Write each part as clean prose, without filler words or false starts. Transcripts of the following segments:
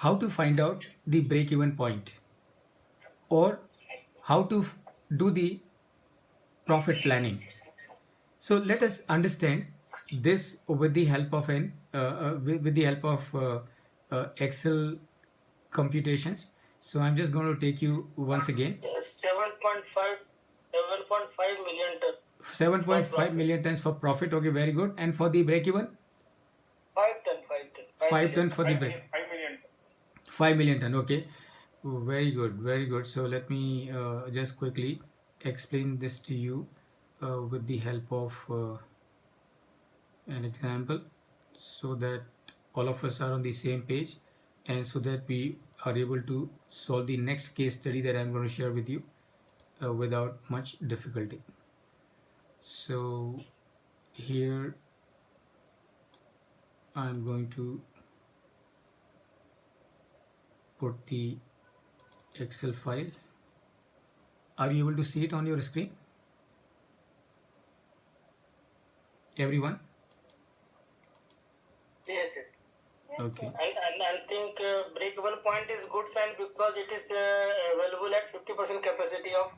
how to find out the break-even point, or how to do the profit planning. So let us understand this with the help of with the help of Excel computations. So I'm just going to take you once again. 7.5 million ton 7.5 million tons for profit. Okay, very good. And for the break even, 5 ton for the break. 5 million ton. Okay, very good, very good. So let me just quickly explain this to you with the help of an example, so that all of us are on the same page, and so that we are able to solve the next case study that I'm going to share with you without much difficulty. So here I'm going to put the Excel file. Are you able to see it on your screen, everyone? Yes, yes. Okay. And I think break-even point is good sign because it is available at 50% capacity of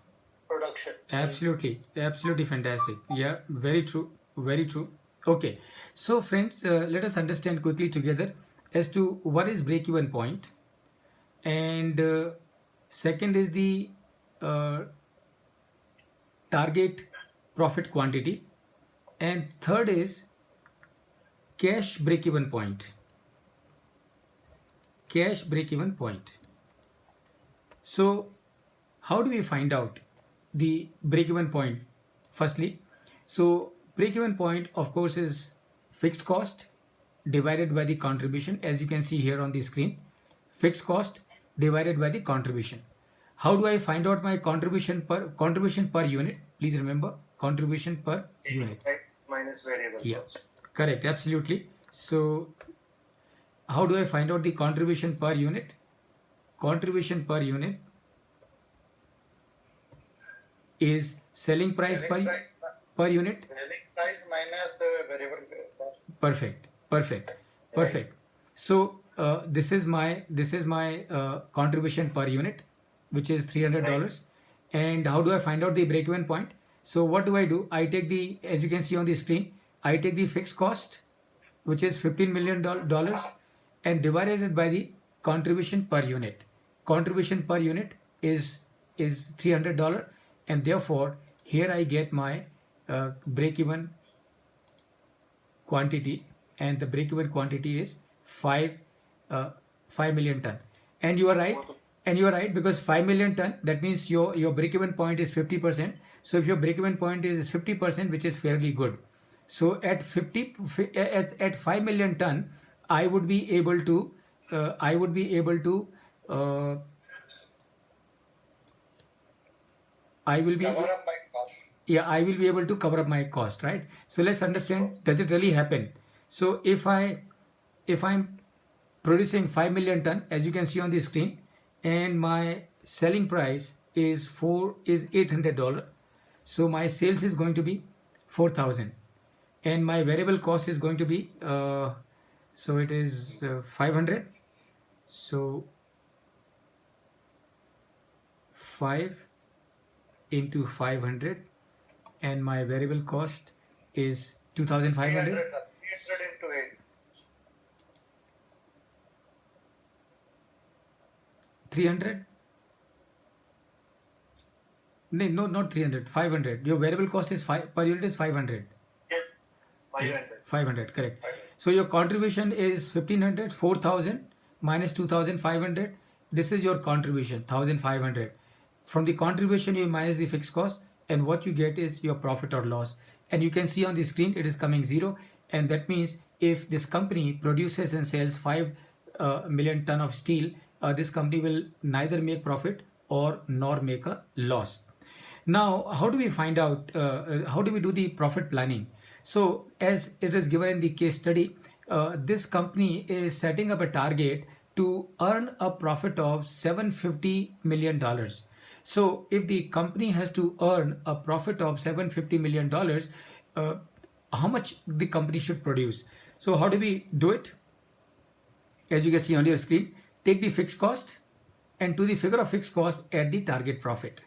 production. Absolutely, absolutely fantastic. Yeah, very true, very true. Okay, so friends, let us understand quickly together as to what is break-even point, and second is the uh, target profit quantity, and third is cash break-even point. Cash break-even point. So, how do we find out the break-even point? Firstly, so break-even point, of course, is fixed cost divided by the contribution, as you can see here on the screen. Fixed cost divided by the contribution. How do I find out my contribution per unit? Please remember, contribution per unit. Minus variable Yeah, cost. correct, absolutely. So, how do I find out the contribution per unit? Contribution per unit is selling price per unit. Selling price minus variable cost. Perfect, perfect, perfect. So this is my contribution per unit, which is $300. And how do I find out the break-even point? So what do? I take the, as you can see on the screen, I take the fixed cost, which is $15 million, and divided it by the contribution per unit. Contribution per unit is $300, and therefore here I get my break-even quantity, and the break-even quantity is 5 million ton. And you are right, because 5 million ton, that means your break-even point is 50%. So if your break-even point is 50%, which is fairly good, so at 5 million ton, I would be able to I would be able to uh, I will be Cover up by cost. yeah, I will be able to cover up my cost, right? So let's understand, does it really happen? So if I'm producing 5 million ton, as you can see on the screen, and my selling price is $800, so my sales is going to be 4,000, and my variable cost is going to be so it is 500. So 5 into 500, and my variable cost is 2,500. 300 into 8. 300? No, not 300, 500. Your variable cost is per unit is 500. Yes, 500. 500, correct. So your contribution is 1500, 4000 minus 2500. This is your contribution, 1500. From the contribution, you minus the fixed cost, and what you get is your profit or loss. And you can see on the screen it is coming 0. And that means if this company produces and sells 5 million ton of steel, this company will neither make profit or nor make a loss. Now, how do we find out, how do we do the profit planning? So, as it is given in the case study, this company is setting up a target to earn a profit of $750 million. So, if the company has to earn a profit of $750 million, how much the company should produce? So, how do we do it? As you can see on your screen, take the fixed cost and to the figure of fixed cost add the target profit,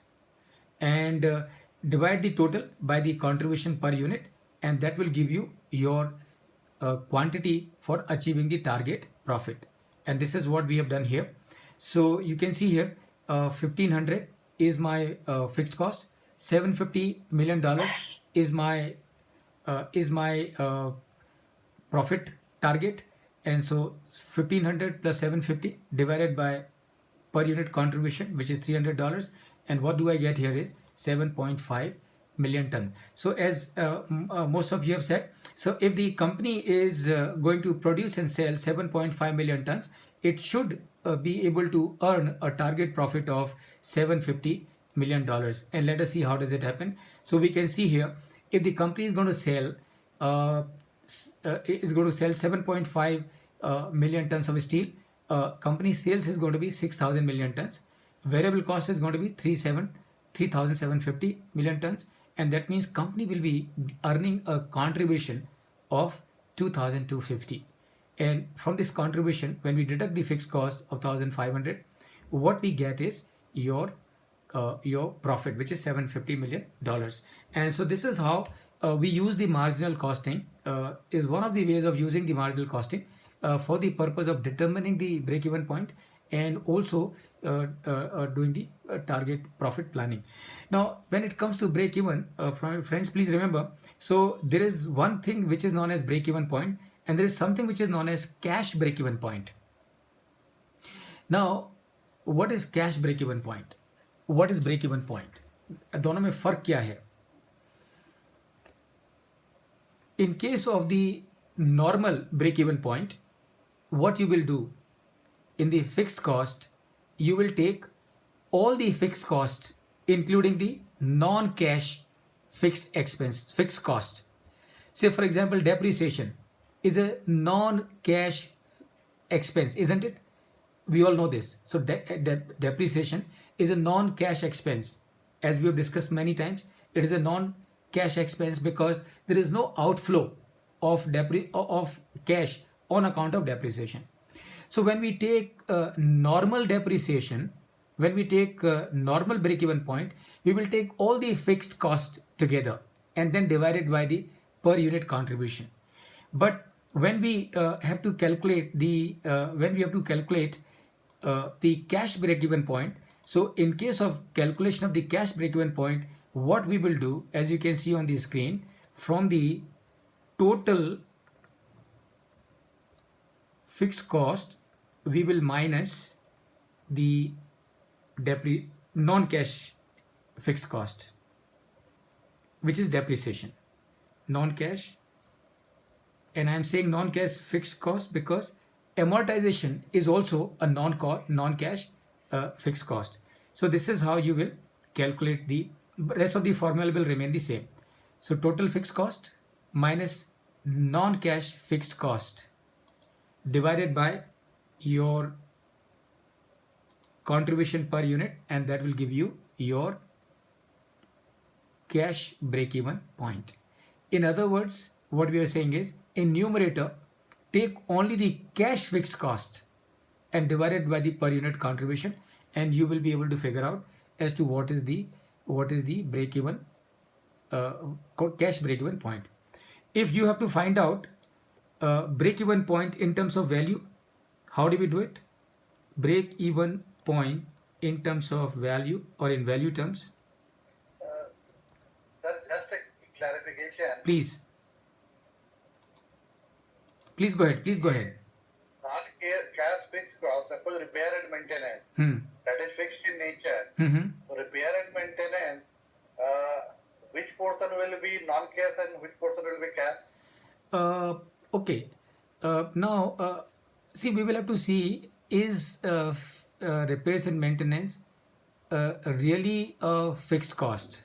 and divide the total by the contribution per unit, and that will give you your quantity for achieving the target profit. And this is what we have done here. So you can see here 1500 is my fixed cost, $750 million is my profit target, and so 1500 plus 750 divided by per unit contribution, which is $300, and what do I get here is 7.5 million ton. So as most of you have said, so if the company is going to produce and sell 7.5 million tons, it should be able to earn a target profit of $750 million. And let us see how does it happen. So we can see here, if the company is going to sell 7.5 million tons of steel, company sales is going to be 6,000 million tons. Variable cost is going to be 3,750 million tons, and that means company will be earning a contribution of 2,250. And from this contribution, when we deduct the fixed cost of 1,500, what we get is your profit, which is $750 million. And so this is how we use the marginal costing, is one of the ways of using the marginal costing for the purpose of determining the break-even point, and also doing the target profit planning. Now, when it comes to break-even, friends, please remember, so there is one thing which is known as break-even point, and there is something which is known as cash break-even point. Now, what is cash break-even point? What is break-even point? दोनों में फर्क क्या है? In case of the normal break-even point, what you will do in the fixed cost, you will take all the fixed costs, including the non-cash fixed expense, fixed cost. Say for example, depreciation is a non-cash expense, isn't it? We all know this. So depreciation is a non-cash expense. As we have discussed many times, it is a non-cash expense because there is no outflow of cash on account of depreciation. So when we take normal depreciation, when we take normal break-even point, we will take all the fixed costs together and then divide it by the per unit contribution. But when we have to calculate the cash break-even point, so in case of calculation of the cash break-even point, what we will do, as you can see on the screen, from the total fixed cost, we will minus the non-cash fixed cost, which is depreciation. Non-cash, and I am saying non-cash fixed cost because amortization is also a non-cash fixed cost. So this is how you will calculate. The rest of the formula will remain the same. So total fixed cost minus non-cash fixed cost divided by your contribution per unit, and that will give you your cash break-even point. In other words, what we are saying is, in numerator, take only the cash fixed cost and divide it by the per unit contribution, and you will be able to figure out as to what is the break-even cash break-even point. If you have to find out break-even point in terms of value, how do we do it? Break-even point in terms of value or in value terms? Just a clarification. Please go ahead. Non-cash fixed cost, suppose repair and maintenance, that is fixed in nature. So repair and maintenance, which portion will be non-cash and which portion will be cash? Okay. Now, see, we will have to see, is repairs and maintenance really a fixed cost?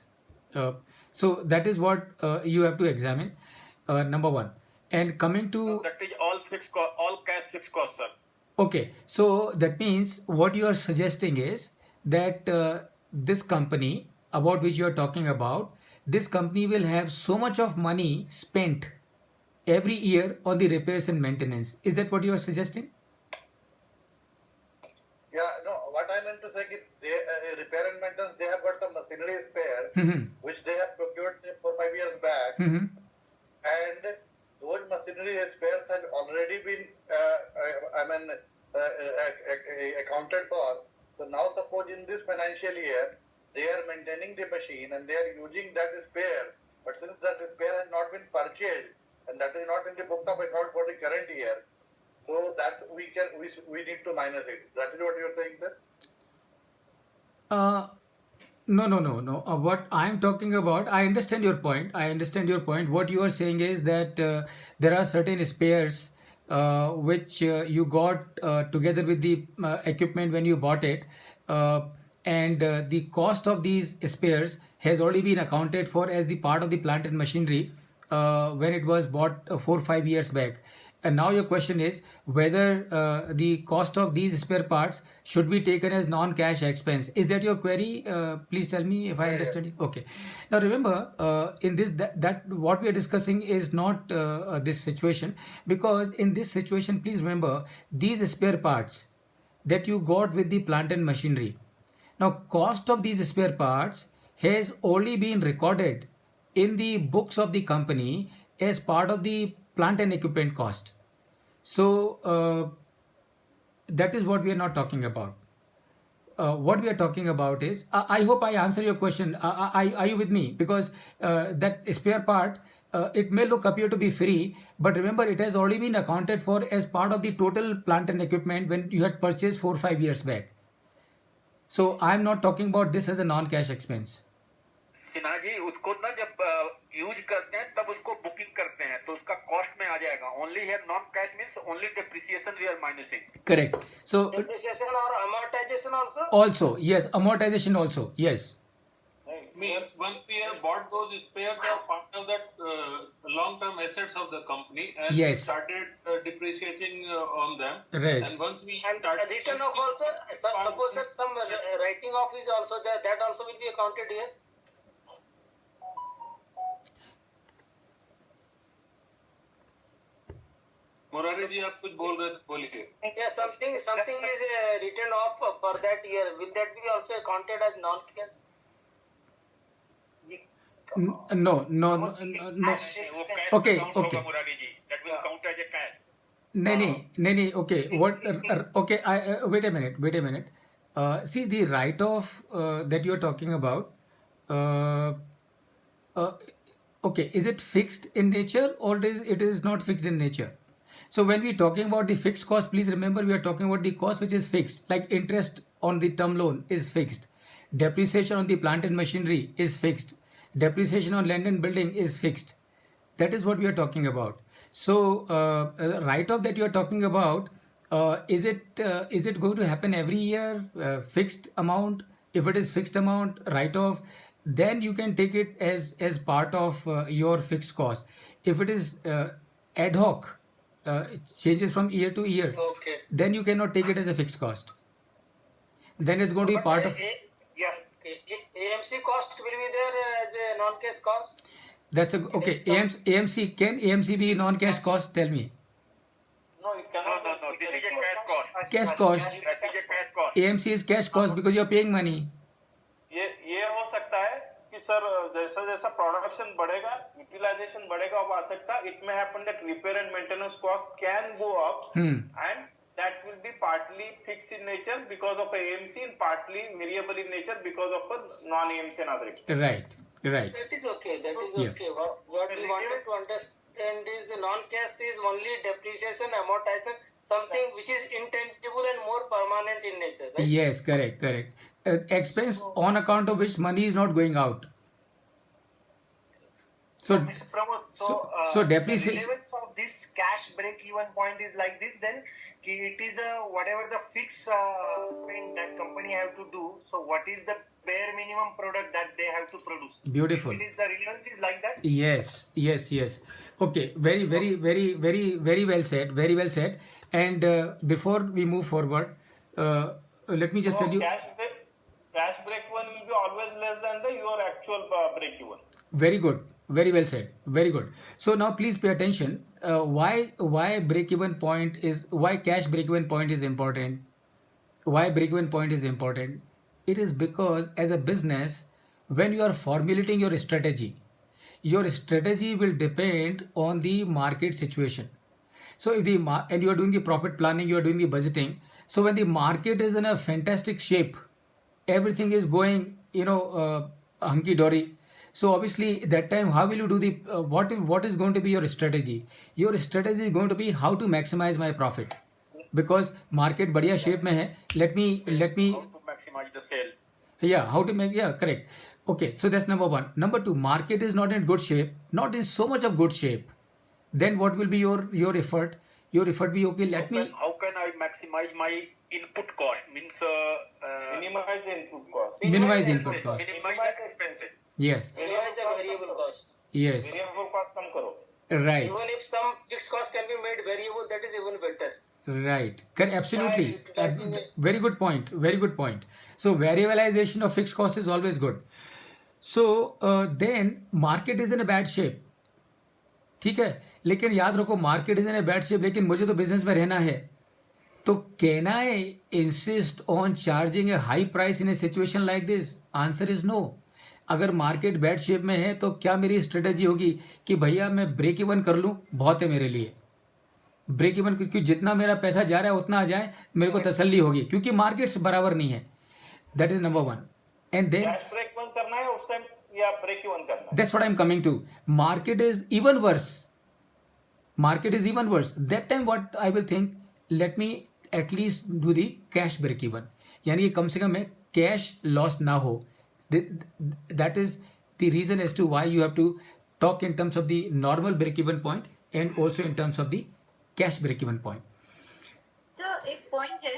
So that is what you have to examine, number one. And coming to... That is all cash fixed cost, sir. Okay, so that means what you are suggesting is that this company about which you are talking about, this company will have so much of money spent every year on the repairs and maintenance. Is that what you are suggesting? I meant to say, if they, repair and maintenance, they have got some machinery spare, which they have procured say, 4-5 years back, and those machinery spares have already been, accounted for. So now suppose in this financial year, they are maintaining the machine and they are using that spare, but since that spare has not been purchased and that is not in the books of account for the current year, so that we need to minus it. That is what you are saying, sir? No. What I'm talking about, I understand your point. What you are saying is that there are certain spares which you got together with the equipment when you bought it, and the cost of these spares has already been accounted for as the part of the plant and machinery when it was bought 4-5 years back. And now your question is whether the cost of these spare parts should be taken as non-cash expense. Is that your query? Please tell me if I understand you. Okay. Now remember, in this that what we are discussing is not this situation, because in this situation, please remember these spare parts that you got with the plant and machinery. Now, cost of these spare parts has only been recorded in the books of the company as part of the plant and equipment cost. So that is what we are not talking about. What we are talking about is, I hope I answer your question. Are you with me? Because that spare part, it may appear to be free, but remember it has already been accounted for as part of the total plant and equipment when you had purchased 4-5 years back. So I'm not talking about this as a non-cash expense. Sinha ji उसको ना जब use करते हैं तब उसको booking करते हैं तो उसका कॉस्ट में आ जाएगा. Only here non cash means only depreciation we are minusing. Correct. So Depreciation or amortization also? also, yes, amortization also, yes. Once we have bought those spares, they are part of that long-term assets of the company, and Yes. we started depreciating on them. Right. And once we And start return of also, suppose that some writing off is also there, that also will be accounted here. Murari ji, आप कुछ बोल रहे थे, बोलिए. Yeah, something is written off for that year. Will that be also accounted as non-cash? No. वो cash Okay, account okay. होगा मुरारी जी. That will count as a cash. No. Okay. What? Okay. Wait a minute. See the write-off that you are talking about. Okay, is it fixed in nature or it is not fixed in nature? So when we are talking about the fixed cost, please remember we are talking about the cost which is fixed, like interest on the term loan is fixed, depreciation on the plant and machinery is fixed, depreciation on land and building is fixed. That is what we are talking about. So write-off that you are talking about, is it going to happen every year? Fixed amount? If it is fixed amount write-off, then you can take it as part of your fixed cost. If it is ad hoc, it changes from year to year, Okay. then you cannot take it as a fixed cost. Then it's going to be part of. Yeah. Okay. AMC cost will be there as a non-cash cost. That's okay. AMC, can AMC be non-cash cost? Tell me. No, it No. cannot. This is a cash cost. Cash cost. That is a cash cost. AMC is cash cost because you're paying money. ये हो सकता है कि sir जैसा जैसा production बढ़ेगा, utilisation बढ़ेगा, वो आ सकता है. It may happen that repair and maintenance cost can go up, and that will be partly fixed in nature because of AMC and partly variable in nature because of a non-AMC and other expenses. Right. That is okay. Yeah. Okay. What we wanted to understand is non-cash is only depreciation, amortization, something which is intangible and more permanent in nature, right? Yes, correct. Expense on account of which money is not going out. So, Mr. Pramod, so the depreciation. relevance of this cash break-even point is like this. Then, it is whatever the fixed spend that company have to do. So, what is the bare minimum product that they have to produce? Beautiful. It is the relevance is like that. Yes. Okay, very well said. Very well said. And before we move forward, let me just tell you. Cash break-even will be always less than your actual break-even. Very good. Very well said. Very good. So now please pay attention. Why cash break-even point is important? why break-even point is important? It is because as a business, when you are formulating your strategy will depend on the market situation. So if and you are doing the profit planning, you are doing the budgeting. So when the market is in a fantastic shape, everything is going, hunky dory. So obviously that time, how will you do the what is going to be your strategy? Your strategy is going to be how to maximize my profit, because market बढ़िया shape में है. Let me How to maximize the sale. yeah, how to make, yeah, correct. Okay, so that's number one. Number two, market is not in good shape, not in so much of good shape. Then what will be your effort? Your effort be, okay, let me How can I maximize my input cost? Means Minimize the input cost. minimize the input cost. minimize the expenses. Yes, Minimize the variable cost. yes, Variable cost कम करो. right, Even if some fixed cost can be made variable, that is even better. right. Absolutely. By utilizing it. Very good point. Very good point. So variabilization of fixed cost is always good. So then market is in a bad shape. ठीक है, लेकिन याद रखो market is in a bad shape, लेकिन मुझे तो business में रहना है. तो can I insist on charging a high price in a situation like this? Answer is no. अगर मार्केट बैड शेप में है तो क्या मेरी स्ट्रेटेजी होगी कि भैया मैं ब्रेक इवन कर लूं, बहुत है मेरे लिए. ब्रेक इवन, क्योंकि जितना मेरा पैसा जा रहा है उतना आ जाए, मेरे को तसल्ली होगी, क्योंकि मार्केट्स बराबर नहीं है. That is number one. And then cash break even करना है उस टाइम या ब्रेक इवन करना है? that's what I'm coming to. Market is even worse. Market is even worse. That time what I will think, let me at least do the cash break even. यानी कि कम से कम मैं cash loss ना हो. That is the reason as to why you have to talk in terms of the normal break even point and also in terms of the cash break even point. So एक point है,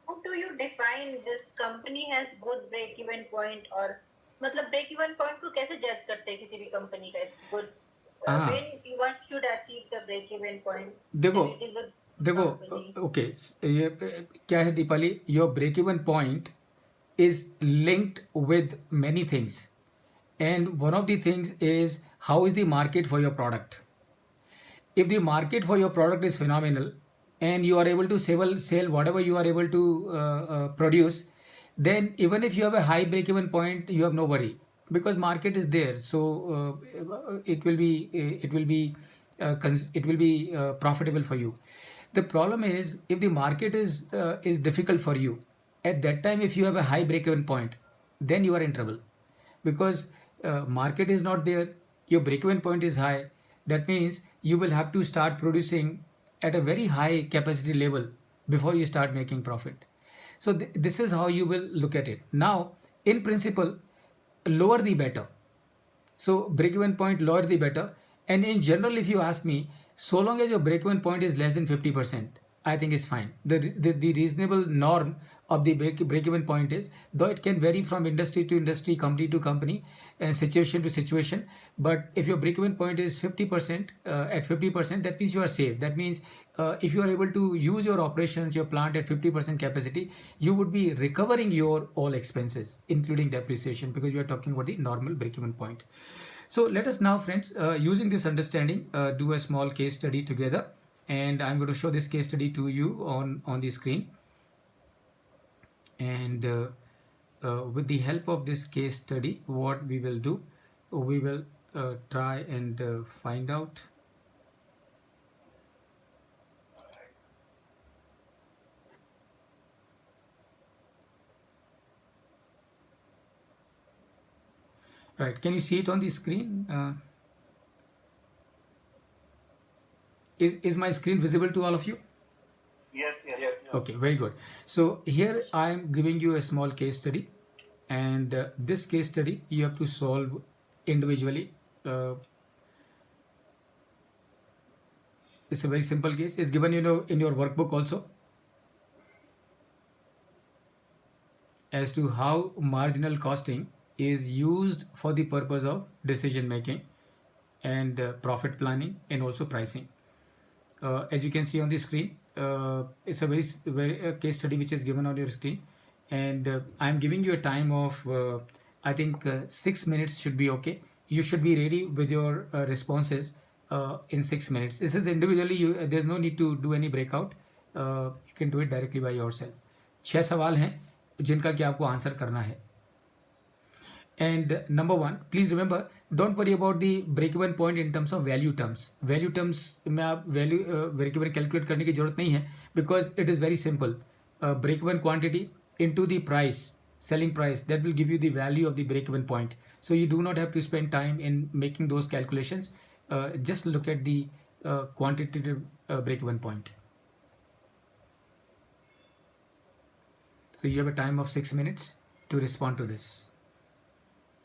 how do you define this company has good break even point, और मतलब break even point को कैसे जज करते हैं किसी भी कंपनी का? It's good. When one should achieve the break even point? देखो then it is a company. Okay, ये क्या है Deepali, your break even point is linked with many things, and one of the things is how is the market for your product. If the market for your product is phenomenal and you are able to sell whatever you are able to produce, then even if you have a high break even point, you have no worry, because market is there. So it will be profitable for you. The problem is, if the market is difficult for you at that time, if you have a high break even point, then you are in trouble, because market is not there, your break even point is high. That means you will have to start producing at a very high capacity level before you start making profit. So this is how you will look at it. Now, in principle, lower the better. So break even point, lower the better. And in general, if you ask me, so long as your break even point is less than 50%, I think it's fine. The reasonable norm of the break even point is, though it can vary from industry to industry, company to company, and situation to situation, but if your break even point is 50%, at 50%, that means you are safe. That means if you are able to use your operations, your plant at 50% capacity, you would be recovering your all expenses, including depreciation, because we are talking about the normal break even point. So let us now, friends, using this understanding, do a small case study together, and I'm going to show this case study to you on the screen. And with the help of this case study, what we will do, we will try and find out right. Can you see it on the screen? Is my screen visible to all of you? Yes. Okay, very good. So here I am giving you a small case study, and this case study you have to solve individually. It's a very simple case. It's given, in your workbook also, as to how marginal costing is used for the purpose of decision making and profit planning and also pricing. As you can see on the screen, it's a very case study which is given on your screen, and I'm giving you a time of I think 6 minutes should be okay. You should be ready with your responses in 6 minutes. This is individually, there's no need to do any breakout. You can do it directly by yourself. 6 सवाल हैं जिनका कि आपको answer करना है. And number one, please remember, don't worry about the break-even point in terms of value terms. Value terms में आप value break-even calculate करने की जरूरत नहीं है, because it is very simple. Break-even quantity into the price, selling price, that will give you the value of the break-even point. So you do not have to spend time in making those calculations. Just look at the quantitative break-even point. So you have a time of 6 minutes to respond to this.